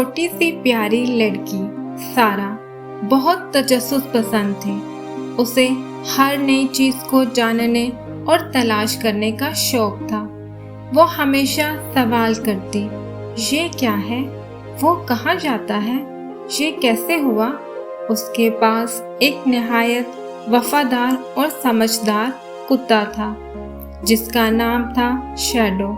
چھوٹی سی پیاری لڑکی سارا بہت تجسس پسند تھی۔ اسے ہر نئی چیز کو جاننے اور تلاش کرنے کا شوق تھا۔ وہ ہمیشہ سوال کرتی، یہ کیا ہے؟ وہ کہاں جاتا ہے؟ یہ کیسے ہوا؟ اس کے پاس ایک نہایت وفادار اور سمجھدار کتا تھا جس کا نام تھا شیڈو۔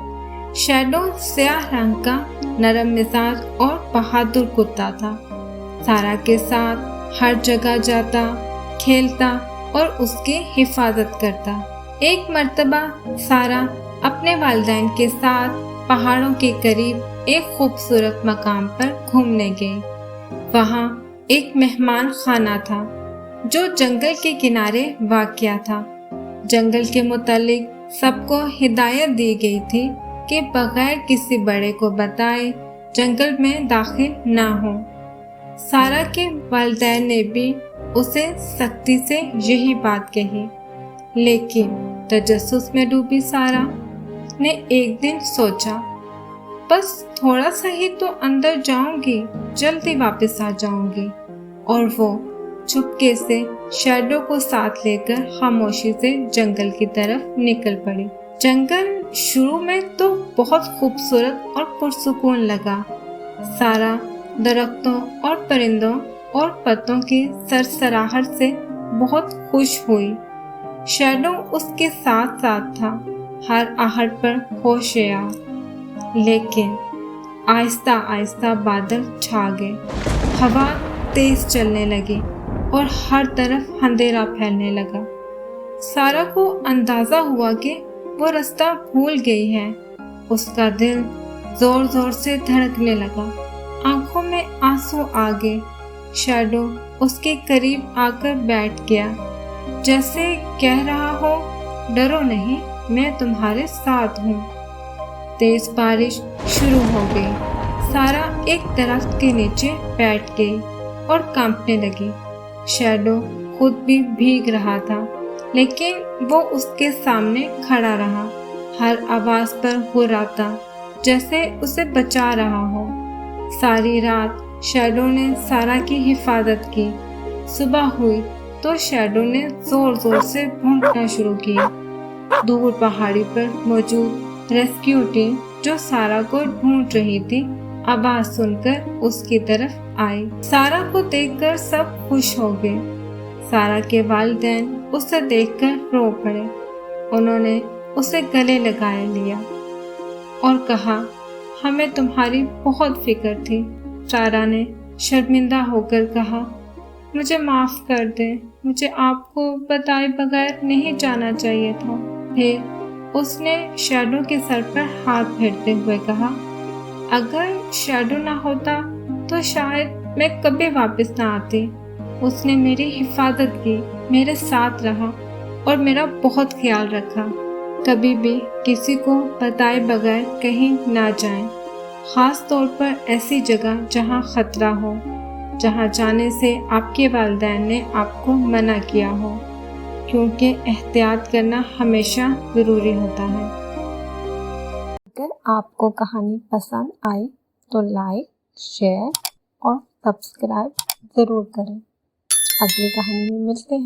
شیڈو سیاہ رنگ کا نرم مزاج اور بہادر کتا تھا۔ سارا کے ساتھ ہر جگہ جاتا، کھیلتا اور اس کی حفاظت کرتا۔ ایک مرتبہ سارا اپنے والدین کے ساتھ پہاڑوں کے قریب ایک خوبصورت مقام پر گھومنے گئی۔ وہاں ایک مہمان خانہ تھا جو جنگل کے کنارے واقع تھا۔ جنگل کے متعلق سب کو ہدایت دی گئی تھی کہ بغیر کسی بڑے کو بتائے جنگل میں داخل نہ ہوں۔ سارا کے والدین نے بھی اسے سختی سے یہی بات کہی، لیکن تجسس میں ڈوبی سارا نے ایک دن سوچا، بس تھوڑا سا ہی تو اندر جاؤں گی، جلدی واپس آ جاؤں گی۔ اور وہ چپکے سے شیڈو کو ساتھ لے کر خاموشی سے جنگل کی طرف نکل پڑی۔ جنگل شروع میں تو بہت خوبصورت اور پرسکون لگا۔ سارا درختوں اور پرندوں اور پتوں کی سرسراہٹ سے بہت خوش ہوئی۔ شیڈو اس کے ساتھ ساتھ تھا، ہر آہٹ پر ہوشیار۔ لیکن آہستہ آہستہ بادل چھا گئے، ہوا تیز چلنے لگی اور ہر طرف اندھیرا پھیلنے لگا۔ سارا کو اندازہ ہوا کہ وہ رستہ بھول گئی ہے۔ اس کا دل زور زور سے دھڑکنے لگا، آنکھوں میں آنسو آ گئے۔ شیڈو اس کے قریب آ کر بیٹھ گیا، جیسے کہہ رہا ہو، ڈرو نہیں، میں تمہارے ساتھ ہوں۔ تیز بارش شروع ہو گئی۔ سارا ایک درخت کے نیچے بیٹھ گئی اور کانپنے لگی۔ شیڈو خود بھی بھیگ رہا تھا، لیکن وہ اس کے سامنے کھڑا رہا، ہر آواز پر ہراتا، جیسے اسے بچا رہا ہو۔ ساری رات شیڈو نے سارا کی حفاظت کی۔ صبح ہوئی تو شیڈو نے زور زور سے بھونکنا شروع کیا۔ دور پہاڑی پر موجود ریسکیو ٹیم جو سارا کو ڈھونڈ رہی تھی، آواز سن کر اس کی طرف آئی۔ سارا کو دیکھ کر سب خوش ہو گئے۔ سارا کے والدین اسے دیکھ کر رو پڑے۔ انہوں نے اسے گلے لگائے لیا اور کہا، ہمیں تمہاری بہت فکر تھی۔ سارا نے شرمندہ ہو کر کہا، مجھے معاف کر دیں، مجھے آپ کو بتائے بغیر نہیں جانا چاہیے تھا۔ پھر اس نے شیڈو کے سر پر ہاتھ پھیرتے ہوئے کہا، اگر شیڈو نہ ہوتا تو شاید میں کبھی واپس نہ آتی۔ اس نے میری حفاظت کی، میرے ساتھ رہا اور میرا بہت خیال رکھا۔ کبھی بھی کسی کو بتائے بغیر کہیں نہ جائیں، خاص طور پر ایسی جگہ جہاں خطرہ ہو، جہاں جانے سے آپ کے والدین نے آپ کو منع کیا ہو، کیونکہ احتیاط کرنا ہمیشہ ضروری ہوتا ہے۔ اگر آپ کو کہانی پسند آئی تو لائک، شیئر اور سبسکرائب ضرور کریں۔ اگلی کہانی میں ملتے ہیں۔